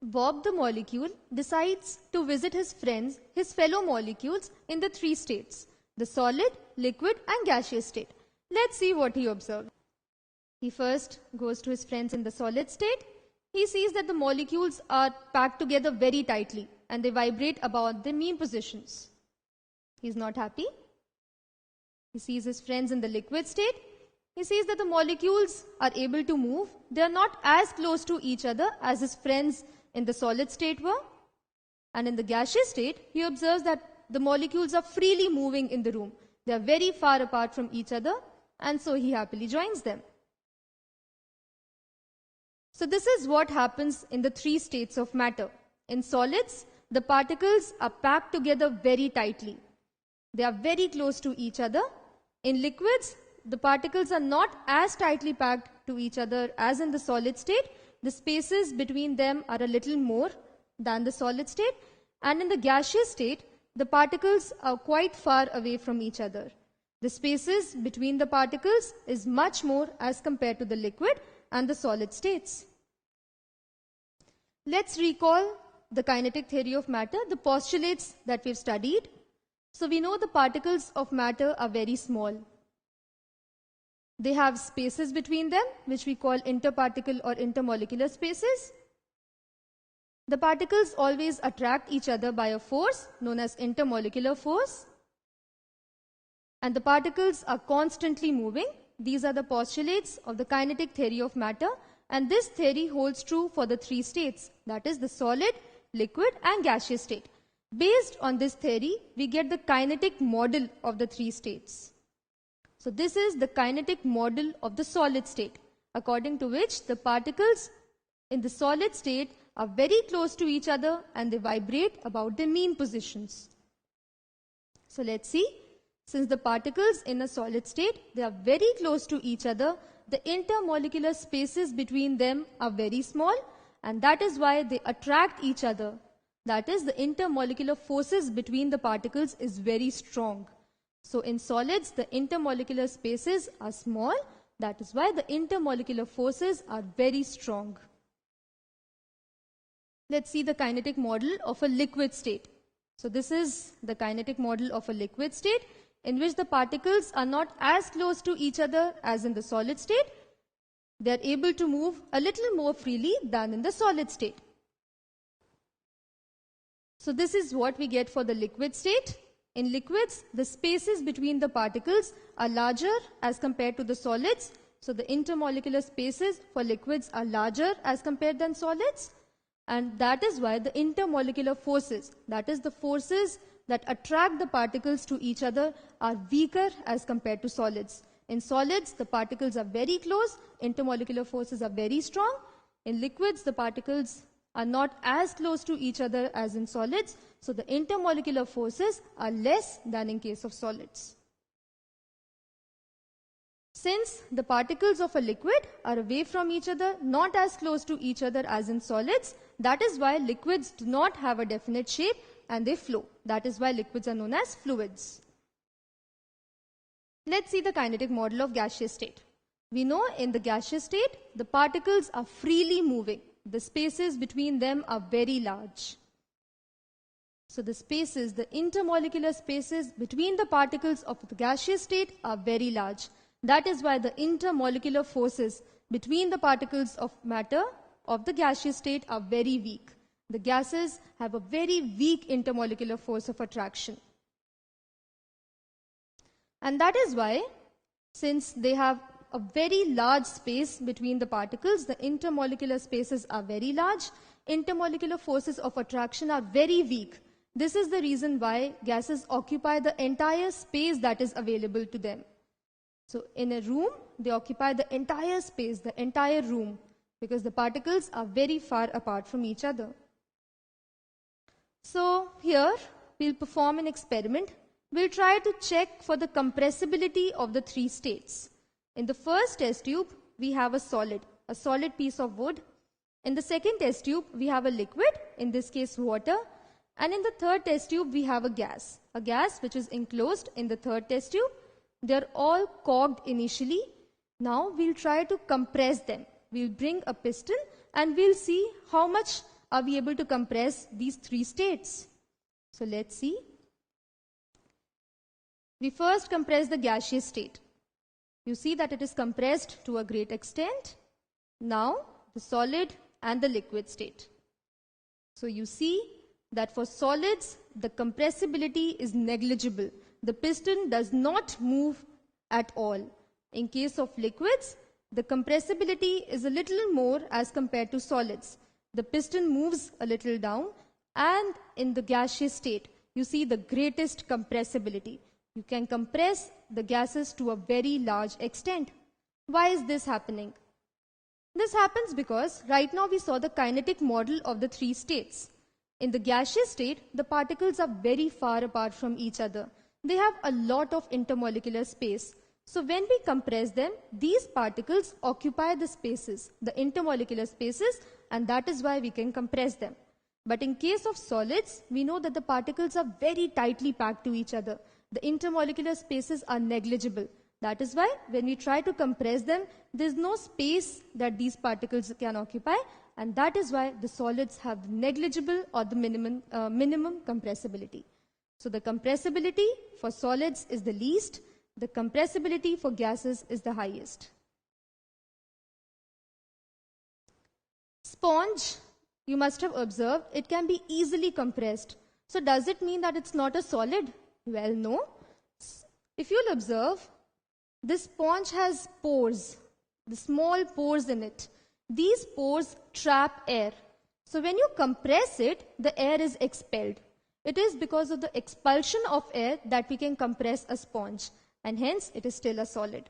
Bob the molecule decides to visit his friends, his fellow molecules in the three states, the solid, liquid and gaseous state. Let's see what he observed. He first goes to his friends in the solid state. He sees that the molecules are packed together very tightly and they vibrate about their mean positions. He's not happy. He sees his friends in the liquid state. He sees that the molecules are able to move. They are not as close to each other as his friends in the solid state were. And in the gaseous state, he observes that the molecules are freely moving in the room. They are very far apart from each other, and so he happily joins them. So this is what happens in the three states of matter. In solids, the particles are packed together very tightly. They are very close to each other. In liquids, the particles are not as tightly packed to each other as in the solid state. The spaces between them are a little more than the solid state. And in the gaseous state, the particles are quite far away from each other. The spaces between the particles is much more as compared to the liquid and the solid states. Let's recall the kinetic theory of matter, the postulates that we've studied. So we know the particles of matter are very small. They have spaces between them, which we call interparticle or intermolecular spaces. The particles always attract each other by a force known as intermolecular force. And the particles are constantly moving. These are the postulates of the kinetic theory of matter. And this theory holds true for the three states, that is the solid, liquid and gaseous state. Based on this theory, we get the kinetic model of the three states. So this is the kinetic model of the solid state, according to which the particles in the solid state are very close to each other and they vibrate about their mean positions. So let's see. Since the particles in a solid state, they are very close to each other, the intermolecular spaces between them are very small, and that is why they attract each other. That is, the intermolecular forces between the particles is very strong. So in solids, the intermolecular spaces are small. That is why the intermolecular forces are very strong. Let's see the kinetic model of a liquid state. So this is the kinetic model of a liquid state, in which the particles are not as close to each other as in the solid state. They are able to move a little more freely than in the solid state. So this is what we get for the liquid state. In liquids, the spaces between the particles are larger as compared to the solids. So the intermolecular spaces for liquids are larger as compared than solids. And that is why the intermolecular forces, that is the forces that attract the particles to each other, are weaker as compared to solids. In solids, the particles are very close, intermolecular forces are very strong. In liquids, the particles are not as close to each other as in solids, so the intermolecular forces are less than in case of solids. Since the particles of a liquid are away from each other, not as close to each other as in solids, that is why liquids do not have a definite shape and they flow. That is why liquids are known as fluids. Let's see the kinetic model of gaseous state. We know in the gaseous state, the particles are freely moving. The spaces between them are very large. So the spaces, the intermolecular spaces between the particles of the gaseous state are very large. That is why the intermolecular forces between the particles of matter of the gaseous state are very weak. The gases have a very weak intermolecular force of attraction. And that is why, since they have a very large space between the particles, the intermolecular spaces are very large, intermolecular forces of attraction are very weak. This is the reason why gases occupy the entire space that is available to them. So in a room, they occupy the entire space, the entire room, because the particles are very far apart from each other. So here, we'll perform an experiment. We'll try to check for the compressibility of the three states. In the first test tube, we have a solid piece of wood. In the second test tube, we have a liquid, in this case water. And in the third test tube, we have a gas which is enclosed in the third test tube. They're all cogged initially. Now we'll try to compress them. We'll bring a piston and we'll see how much are we able to compress these three states? So let's see. We first compress the gaseous state. You see that it is compressed to a great extent. Now the solid and the liquid state. So you see that for solids, the compressibility is negligible. The piston does not move at all. In case of liquids, the compressibility is a little more as compared to solids. The piston moves a little down, and in the gaseous state, you see the greatest compressibility. You can compress the gases to a very large extent. Why is this happening? This happens because right now we saw the kinetic model of the three states. In the gaseous state, the particles are very far apart from each other. They have a lot of intermolecular space. So when we compress them, these particles occupy the spaces, the intermolecular spaces, and that is why we can compress them. But in case of solids, we know that the particles are very tightly packed to each other. The intermolecular spaces are negligible. That is why when we try to compress them, there is no space that these particles can occupy, and that is why the solids have negligible or the minimum compressibility. So the compressibility for solids is the least, the compressibility for gases is the highest. Sponge, you must have observed, it can be easily compressed. So does it mean that it's not a solid? Well, no. If you'll observe, this sponge has pores, the small pores in it. These pores trap air. So when you compress it, the air is expelled. It is because of the expulsion of air that we can compress a sponge, and hence it is still a solid.